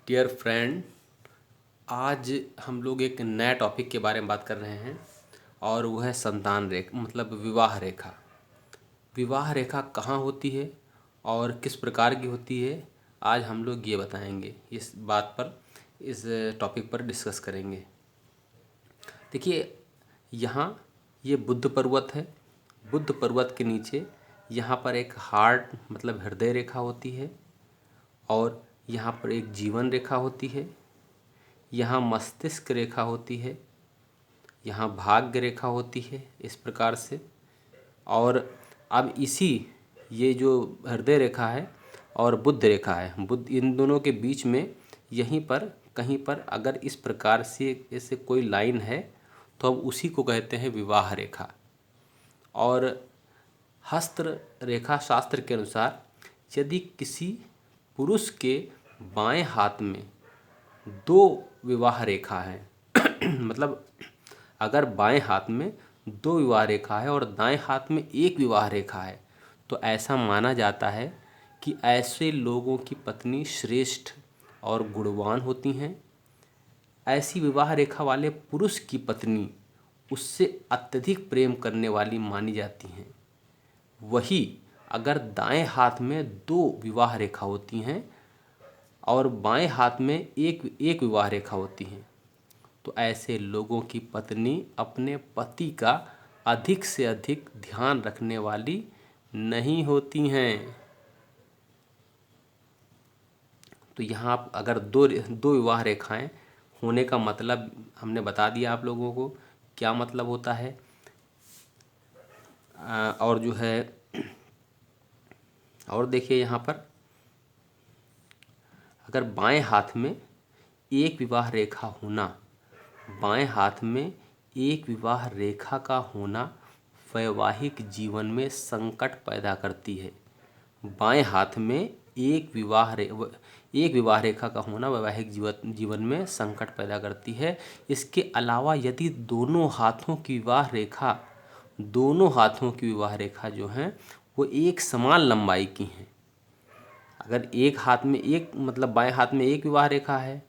Dear friend, आज हम लोग एक नया टॉपिक के बारे में बात कर रहे हैं और वो है संतान रेखा मतलब विवाह रेखा। विवाह रेखा कहाँ होती है और किस प्रकार की होती है, आज हम लोग ये बताएंगे। इस बात पर इस टॉपिक पर डिस्कस करेंगे। देखिए, यहाँ ये बुद्ध पर्वत है। बुद्ध पर्वत के नीचे यहाँ पर एक हार्ट मतलब हृदय रेखा होती है और यहाँ पर एक जीवन रेखा होती है। यहाँ मस्तिष्क रेखा होती है, यहाँ भाग्य रेखा होती है, इस प्रकार से। और अब ये जो हृदय रेखा है और बुद्ध रेखा है, बुद्ध इन दोनों के बीच में यहीं पर कहीं पर अगर इस प्रकार से ऐसे कोई लाइन है तो हम उसी को कहते हैं विवाह रेखा। और हस्त रेखा शास्त्र के अनुसार यदि किसी पुरुष के बाएं हाथ में दो विवाह रेखा है मतलब अगर बाएं हाथ में दो विवाह रेखा है और दाएं हाथ में एक विवाह रेखा है तो ऐसा माना जाता है कि ऐसे लोगों की पत्नी श्रेष्ठ और गुणवान होती हैं। ऐसी विवाह रेखा वाले पुरुष की पत्नी उससे अत्यधिक प्रेम करने वाली मानी जाती हैं। वही अगर दाएं हाथ में दो विवाह रेखा होती हैं और बाएं हाथ में एक विवाह रेखा होती है तो ऐसे लोगों की पत्नी अपने पति का अधिक से अधिक ध्यान रखने वाली नहीं होती हैं। तो यहाँ आप अगर दो विवाह रेखाएं होने का मतलब हमने बता दिया आप लोगों को क्या मतलब होता है। और जो है और देखिए, यहाँ पर अगर बाएं हाथ में एक विवाह रेखा होना, बाएं हाथ में एक विवाह रेखा का होना वैवाहिक जीवन में संकट पैदा करती है। बाएं हाथ में एक विवाह रेखा का होना वैवाहिक जीवन में संकट पैदा करती है। इसके अलावा यदि दोनों हाथों की विवाह रेखा जो हैं वो एक समान लंबाई की हैं। अगर एक हाथ में एक मतलब बाएं हाथ में एक विवाह रेखा है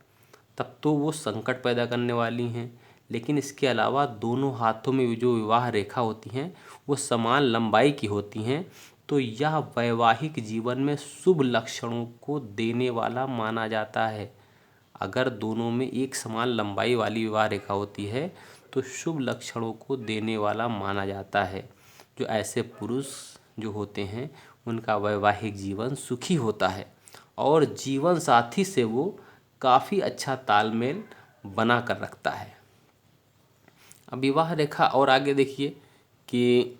तब तो वो संकट पैदा करने वाली हैं। लेकिन इसके अलावा दोनों हाथों में जो विवाह रेखा होती हैं वो समान लंबाई की होती हैं तो यह वैवाहिक जीवन में शुभ लक्षणों को देने वाला माना जाता है। अगर दोनों में एक समान लंबाई वाली विवाह रेखा होती है तो शुभ लक्षणों को देने वाला माना जाता है। जो ऐसे पुरुष जो होते हैं उनका वैवाहिक जीवन सुखी होता है और जीवन साथी से वो काफ़ी अच्छा तालमेल बना कर रखता है। अब विवाह रेखा और आगे देखिए कि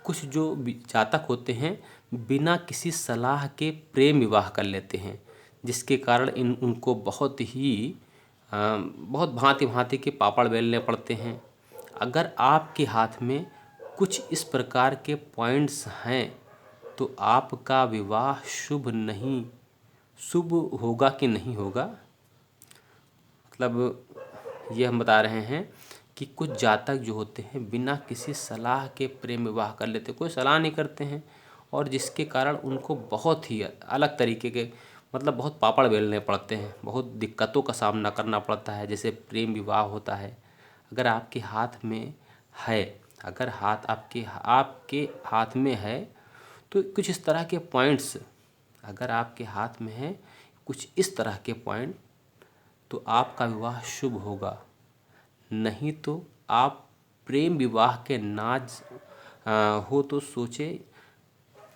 कुछ जो जातक होते हैं बिना किसी सलाह के प्रेम विवाह कर लेते हैं, जिसके कारण उनको बहुत भांति भांति के पापड़ बेलने पड़ते हैं। अगर आपके हाथ में कुछ इस प्रकार के पॉइंट्स हैं तो आपका विवाह शुभ होगा कि नहीं होगा। मतलब ये हम बता रहे हैं कि कुछ जातक जो होते हैं बिना किसी सलाह के प्रेम विवाह कर लेते, कोई सलाह नहीं करते हैं और जिसके कारण उनको बहुत ही अलग तरीके के मतलब बहुत पापड़ बेलने पड़ते हैं, बहुत दिक्कतों का सामना करना पड़ता है। जैसे प्रेम विवाह होता है, अगर आपके हाथ में है, अगर आपके हाथ में है तो कुछ इस तरह के पॉइंट्स, अगर आपके हाथ में है कुछ इस तरह के पॉइंट तो आपका विवाह शुभ होगा। नहीं तो आप प्रेम विवाह के नाज हो तो सोचे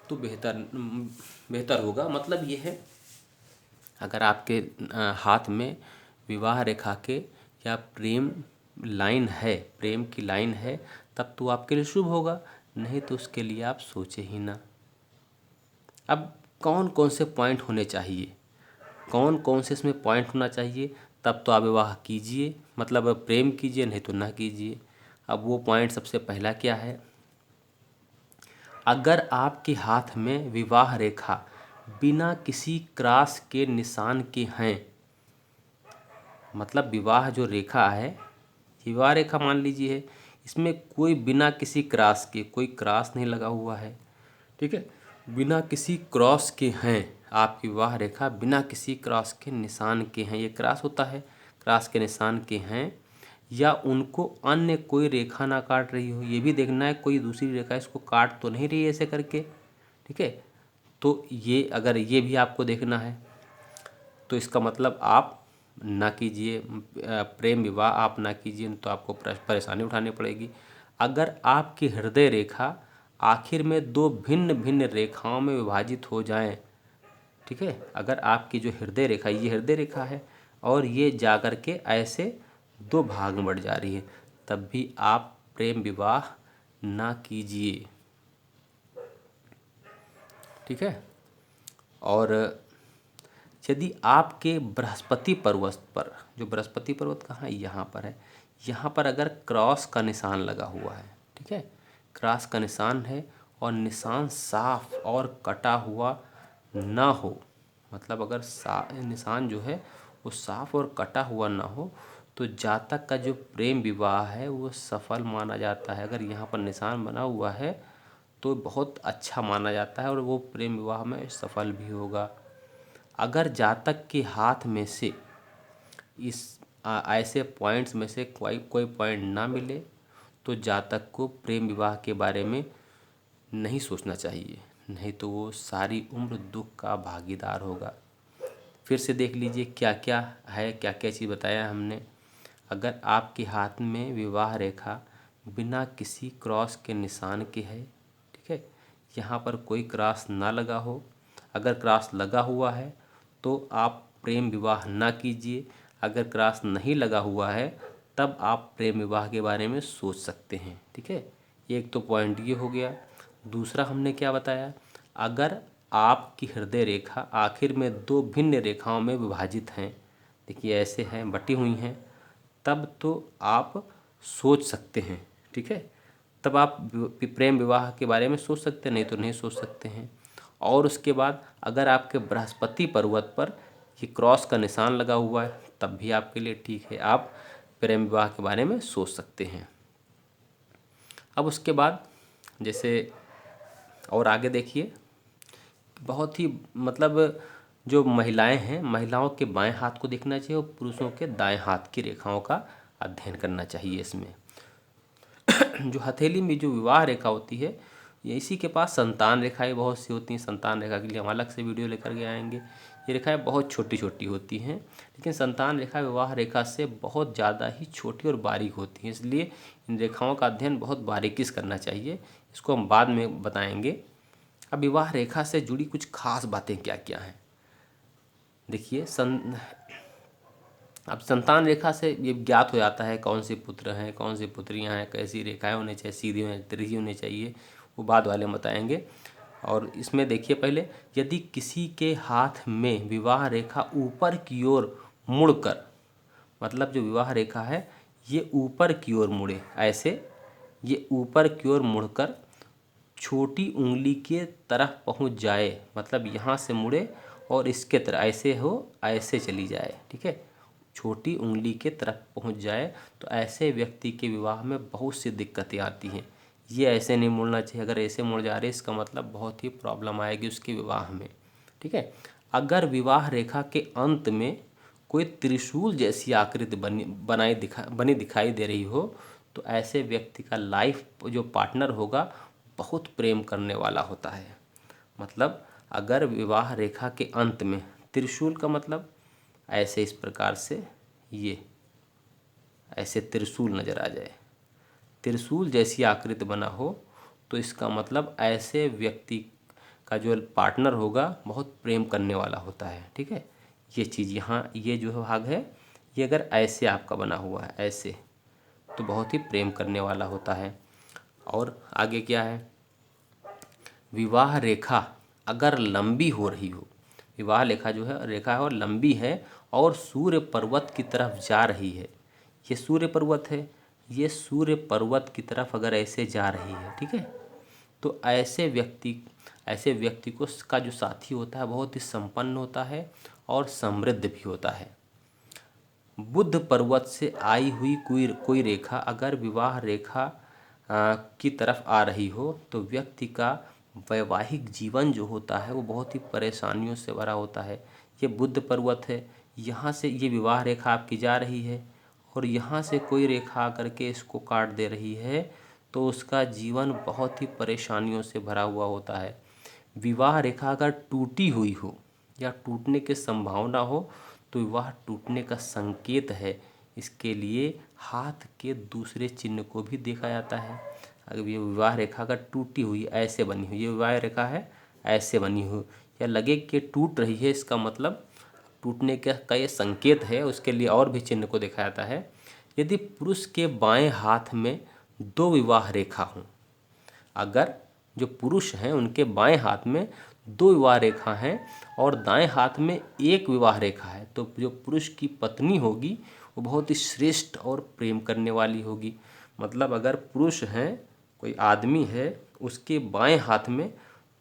तो बेहतर होगा। मतलब ये है, अगर आपके हाथ में विवाह रेखा के या प्रेम की लाइन है तब तो आपके लिए शुभ होगा, नहीं तो उसके लिए आप सोचे ही ना। अब कौन कौन से पॉइंट होने चाहिए, कौन कौन से इसमें पॉइंट होना चाहिए तब तो आप विवाह कीजिए, मतलब प्रेम कीजिए, नहीं तो ना कीजिए। अब वो पॉइंट सबसे पहला क्या है, अगर आपके हाथ में विवाह रेखा बिना किसी क्रॉस के निशान के हैं, मतलब विवाह जो रेखा है, विवाह रेखा मान लीजिए है, इसमें कोई बिना किसी क्रॉस के, कोई क्रॉस नहीं लगा हुआ है, ठीक है, बिना किसी क्रॉस के हैं आपकी विवाह रेखा बिना किसी क्रॉस के निशान के हैं, ये क्रॉस होता है, क्रॉस के निशान के हैं, या उनको अन्य कोई रेखा ना काट रही हो, ये भी देखना है कोई दूसरी रेखा इसको काट तो नहीं रही है ऐसे करके। ठीक है, तो ये अगर ये भी आपको देखना है तो इसका मतलब आप ना कीजिए, प्रेम विवाह आप ना कीजिए, तो आपको परेशानी उठानी पड़ेगी। अगर आपकी हृदय रेखा आखिर में दो भिन्न भिन्न रेखाओं में विभाजित हो जाएं, ठीक है, अगर आपकी जो हृदय रेखा, ये हृदय रेखा है और ये जाकर के ऐसे दो भाग में बढ़ जा रही है, तब भी आप प्रेम विवाह ना कीजिए। ठीक है, और यदि आपके बृहस्पति पर्वत पर, जो बृहस्पति पर्वत कहाँ है, यहाँ पर है, यहाँ पर अगर क्रॉस का निशान लगा हुआ है, ठीक है, क्रॉस का निशान है और निशान साफ और कटा हुआ ना हो, मतलब अगर निशान जो है वो साफ और कटा हुआ ना हो, तो जातक का जो प्रेम विवाह है वो सफल माना जाता है। अगर यहाँ पर निशान बना हुआ है तो बहुत अच्छा माना जाता है और वो प्रेम विवाह में सफल भी होगा। अगर जातक के हाथ में से इस ऐसे पॉइंट्स में से कोई पॉइंट ना मिले तो जातक को प्रेम विवाह के बारे में नहीं सोचना चाहिए, नहीं तो वो सारी उम्र दुख का भागीदार होगा। फिर से देख लीजिए क्या क्या है, क्या क्या चीज़ बताया हमने। अगर आपके हाथ में विवाह रेखा बिना किसी क्रॉस के निशान के है, ठीक है, यहाँ पर कोई क्रॉस ना लगा हो, अगर क्रॉस लगा हुआ है तो आप प्रेम विवाह ना कीजिए, अगर क्रॉस नहीं लगा हुआ है तब आप प्रेम विवाह के बारे में सोच सकते हैं। ठीक है, एक तो पॉइंट ये हो गया। दूसरा हमने क्या बताया, अगर आपकी हृदय रेखा आखिर में दो भिन्न रेखाओं में विभाजित हैं, देखिए ऐसे हैं, बटी हुई हैं, तब तो आप सोच सकते हैं। ठीक है, तब आप प्रेम विवाह के बारे में सोच सकते हैं, नहीं तो नहीं सोच सकते हैं। और उसके बाद अगर आपके बृहस्पति पर्वत पर ये क्रॉस का निशान लगा हुआ है तब भी आपके लिए ठीक है, आप प्रेम विवाह के बारे में सोच सकते हैं। अब उसके बाद जैसे और आगे देखिए, बहुत ही मतलब जो महिलाएं हैं, महिलाओं के बाएं हाथ को देखना चाहिए और पुरुषों के दाएं हाथ की रेखाओं का अध्ययन करना चाहिए। इसमें जो हथेली में जो विवाह रेखा होती है, ये इसी के पास संतान रेखाएं बहुत सी होती हैं। संतान रेखा के लिए हम अलग से वीडियो लेकर के आएंगे। ये रेखाएं बहुत छोटी छोटी होती हैं, लेकिन संतान रेखा विवाह रेखा से बहुत ज़्यादा ही छोटी और बारीक होती हैं, इसलिए इन रेखाओं का अध्ययन बहुत बारीकी से करना चाहिए। इसको हम बाद में बताएंगे। अब विवाह रेखा से जुड़ी कुछ खास बातें क्या क्या हैं, देखिए। अब संतान रेखा से ये ज्ञात हो जाता है कौन से पुत्र हैं, कौन सी पुत्रियां हैं, कैसी रेखाएं होनी चाहिए, सीधी होनी, तिरछी होनी चाहिए, वो बाद वाले बताएंगे। और इसमें देखिए पहले, यदि किसी के हाथ में विवाह रेखा ऊपर की ओर मुड़कर, मतलब जो विवाह रेखा है ये ऊपर की ओर मुड़े, ऐसे ये ऊपर की ओर मुड़कर छोटी उंगली के तरफ पहुंच जाए, मतलब यहाँ से मुड़े और इसके तरफ ऐसे हो, ऐसे चली जाए, ठीक है, छोटी उंगली के तरफ पहुंच जाए, तो ऐसे व्यक्ति के विवाह में बहुत सी दिक्कतें आती हैं। ये ऐसे नहीं मुड़ना चाहिए, अगर ऐसे मुड़ जा रहे इसका मतलब बहुत ही प्रॉब्लम आएगी उसके विवाह में। ठीक है, अगर विवाह रेखा के अंत में कोई त्रिशूल जैसी आकृति बनी दिखाई दे रही हो, तो ऐसे व्यक्ति का लाइफ जो पार्टनर होगा बहुत प्रेम करने वाला होता है। मतलब अगर विवाह रेखा के अंत में त्रिशूल का मतलब ऐसे इस प्रकार से ये ऐसे त्रिशूल नज़र आ जाए, त्रिशूल जैसी आकृति बना हो, तो इसका मतलब ऐसे व्यक्ति का जो पार्टनर होगा बहुत प्रेम करने वाला होता है। ठीक है, ये चीज़ यहाँ ये जो भाग है, ये अगर ऐसे आपका बना हुआ है ऐसे, तो बहुत ही प्रेम करने वाला होता है। और आगे क्या है, विवाह रेखा अगर लंबी हो रही हो, विवाह रेखा जो है रेखा है और लंबी है और सूर्य पर्वत की तरफ जा रही है, ये सूर्य पर्वत है, ये सूर्य पर्वत की तरफ अगर ऐसे जा रही है, ठीक है, तो ऐसे व्यक्ति को का जो साथी होता है बहुत ही संपन्न होता है और समृद्ध भी होता है। बुध पर्वत से आई हुई कोई रेखा अगर विवाह रेखा की तरफ आ रही हो, तो व्यक्ति का वैवाहिक जीवन जो होता है वो बहुत ही परेशानियों से भरा होता है। ये बुध पर्वत है, यहाँ से ये विवाह रेखा आपकी जा रही है और यहाँ से कोई रेखा आकर के इसको काट दे रही है, तो उसका जीवन बहुत ही परेशानियों से भरा हुआ होता है। विवाह रेखा अगर टूटी हुई हो या टूटने की संभावना हो तो विवाह टूटने का संकेत है। इसके लिए हाथ के दूसरे चिन्ह को भी देखा जाता है। अगर ये विवाह रेखा अगर टूटी हुई ऐसे बनी हुई, ये विवाह रेखा है ऐसे बनी हुई या लगे कि टूट रही है, इसका मतलब टूटने का ये संकेत है। उसके लिए और भी चिन्ह को देखा जाता है। यदि पुरुष के बाएं हाथ में दो विवाह रेखा हों, अगर जो पुरुष हैं उनके बाएं हाथ में दो विवाह रेखा हैं और दाएं हाथ में एक विवाह रेखा है, तो जो पुरुष की पत्नी होगी वो बहुत ही श्रेष्ठ और प्रेम करने वाली होगी। मतलब अगर पुरुष हैं, कोई आदमी है, उसके बाएं हाथ में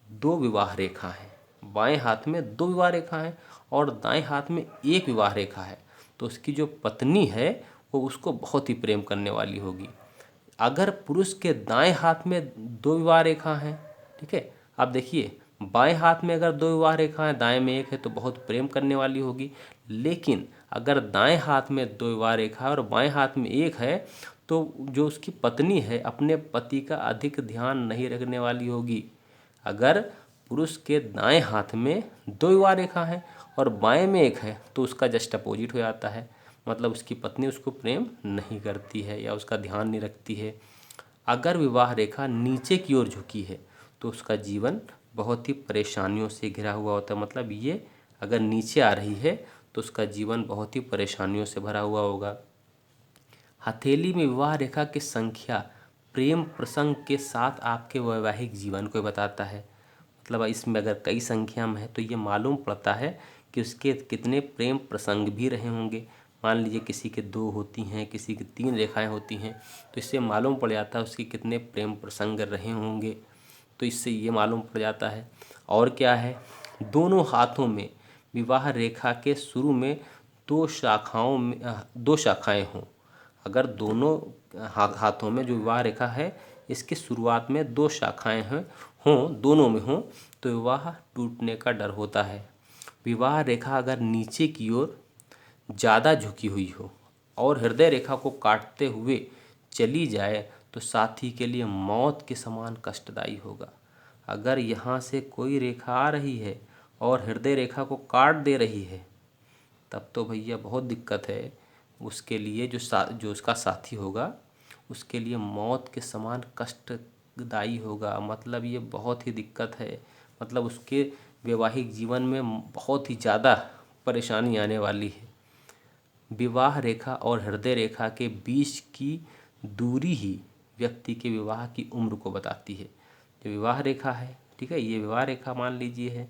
दो विवाह रेखा हैं, बाएं हाथ में दो विवाह रेखा हैं और दाएं हाथ में एक विवाह रेखा है, तो उसकी जो पत्नी है वो उसको बहुत ही प्रेम करने वाली होगी। अगर पुरुष के दाएं हाथ में दो विवाह रेखा हैं, ठीक है, आप देखिए बाएं हाथ में अगर दो विवाह रेखा है, दाएं में एक है, तो बहुत प्रेम करने वाली होगी। लेकिन अगर दाएं हाथ में दो विवाह रेखा है और बाएं हाथ में एक है, तो जो उसकी पत्नी है अपने पति का अधिक ध्यान नहीं रखने वाली होगी। अगर पुरुष के दाएं हाथ में दो विवाह रेखा है और बाएं में एक है, तो उसका जस्ट अपोजिट हो जाता है। मतलब उसकी पत्नी उसको प्रेम नहीं करती है या उसका ध्यान नहीं रखती है। अगर विवाह रेखा नीचे की ओर झुकी है तो उसका जीवन बहुत ही परेशानियों से घिरा हुआ होता है। मतलब ये अगर नीचे आ रही है तो उसका जीवन बहुत ही परेशानियों से भरा हुआ होगा। हथेली में विवाह रेखा की संख्या प्रेम प्रसंग के साथ आपके वैवाहिक जीवन को बताता है। मतलब इसमें अगर कई संख्या में है तो ये मालूम पड़ता है कि उसके कितने प्रेम प्रसंग भी रहे होंगे। मान लीजिए किसी के दो होती हैं, किसी की तीन रेखाएं होती हैं, तो इससे मालूम पड़ जाता है उसके कितने प्रेम प्रसंग रहे होंगे। तो इससे ये मालूम पड़ जाता है। और क्या है, दोनों हाथों में विवाह रेखा के शुरू में दो शाखाएं हों। अगर दोनों हाथों में जो विवाह रेखा है इसके शुरुआत में दो शाखाएं हों, दोनों में हों, तो विवाह टूटने का डर होता है। विवाह रेखा अगर नीचे की ओर ज़्यादा झुकी हुई हो और हृदय रेखा को काटते हुए चली जाए तो साथी के लिए मौत के समान कष्टदायी होगा। अगर यहाँ से कोई रेखा आ रही है और हृदय रेखा को काट दे रही है, तब तो भैया बहुत दिक्कत है। उसके लिए जो उसका साथी होगा उसके लिए मौत के समान कष्टदायी होगा। मतलब ये बहुत ही दिक्कत है। मतलब उसके वैवाहिक जीवन में बहुत ही ज़्यादा परेशानी आने वाली है। विवाह रेखा और हृदय रेखा के बीच की दूरी ही व्यक्ति के विवाह की उम्र को बताती है। जो विवाह रेखा है, ठीक है, ये विवाह रेखा मान लीजिए है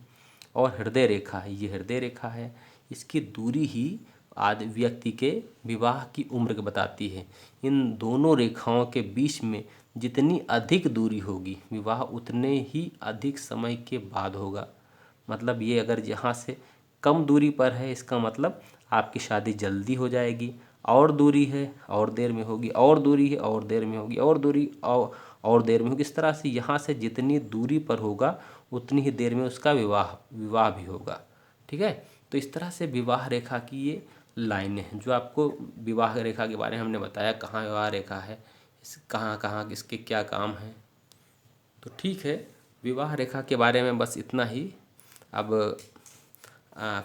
और हृदय रेखा है, ये हृदय रेखा है। इसकी दूरी ही आदि व्यक्ति के विवाह की उम्र को बताती है। इन दोनों रेखाओं के बीच में जितनी अधिक दूरी होगी विवाह उतने ही अधिक समय के बाद होगा। मतलब ये अगर यहाँ से कम दूरी पर है, इसका मतलब आपकी शादी जल्दी हो जाएगी। और दूरी है और देर में होगी, और दूरी है और देर में होगी, और दूरी और देर में होगी। इस तरह से यहाँ से जितनी दूरी पर होगा उतनी ही देर में उसका विवाह भी होगा। ठीक है, तो इस तरह से विवाह रेखा की ये लाइनें हैं जो आपको विवाह रेखा के बारे में हमने बताया, कहाँ विवाह रेखा है, कहाँ कहाँ किसके क्या काम है। तो ठीक है, विवाह रेखा के बारे में बस इतना ही। अब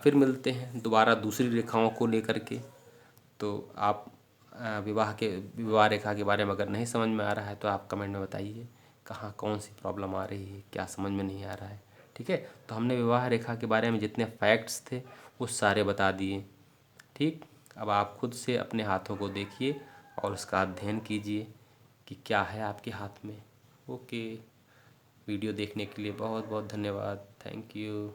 फिर मिलते हैं दोबारा दूसरी रेखाओं को लेकर के। तो आप विवाह रेखा के बारे में अगर नहीं समझ में आ रहा है तो आप कमेंट में बताइए कहाँ कौन सी प्रॉब्लम आ रही है, क्या समझ में नहीं आ रहा है। ठीक है, तो हमने विवाह रेखा के बारे में जितने फैक्ट्स थे वो सारे बता दिए। ठीक, अब आप खुद से अपने हाथों को देखिए और उसका अध्ययन कीजिए कि क्या है आपके हाथ में। ओके, वीडियो देखने के लिए बहुत बहुत धन्यवाद। Thank you.